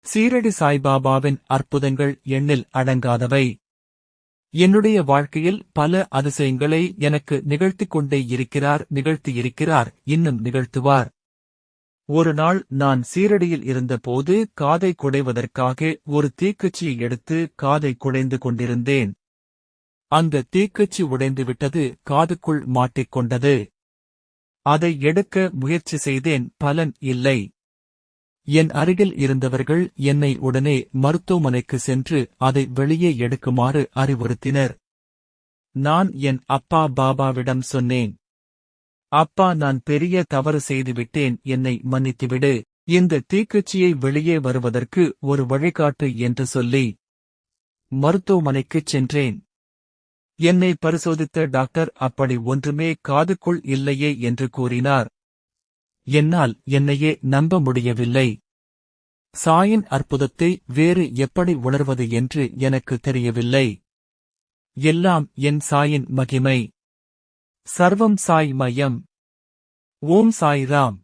சீரடி சாய்பாபாவின் அற்புதங்கள் எண்ணில் அடங்காதவை. என்னுடைய வாழ்க்கையில் பல அதிசயங்களை எனக்கு நிகழ்த்திக் கொண்டே நிகழ்த்தியிருக்கிறார், இன்னும் நிகழ்த்துவார். ஒரு நாள் நான் சீரடியில் இருந்தபோது காதை குடைவதற்காக ஒரு தீக்குச்சியை எடுத்து காதை குடைந்து கொண்டிருந்தேன். அந்த தீக்குச்சி உடைந்துவிட்டது, காதுக்குள் மாட்டிக்கொண்டது. அதை எடுக்க முயற்சி செய்தேன், பலன் இல்லை. என் அருகில் இருந்தவர்கள் என்னை உடனே மருத்துவமனைக்கு சென்று அதை வெளியே எடுக்குமாறு அறிவுறுத்தினர். நான் என் அப்பா பாபாவிடம் சொன்னேன், அப்பா, நான் பெரிய தவறு செய்துவிட்டேன், என்னை மன்னித்துவிடு. இந்த தீக்குச்சியை வெளியே வருவதற்கு ஒரு வழிகாட்டு என்று சொல்லி மருத்துவமனைக்குச் சென்றேன். என்னை பரிசோதித்த டாக்டர் அப்படி ஒன்றுமே காதுக்குள் இல்லையே என்று கூறினார். என்னால் என்னையே நம்ப முடியவில்லை. சாயின் அற்புதத்தை வேறு எப்படி உணர்வது என்று எனக்கு தெரியவில்லை. எல்லாம் என் சாயின் மகிமை. சர்வம் சாய் மயம். ஓம் சாய்ராம்.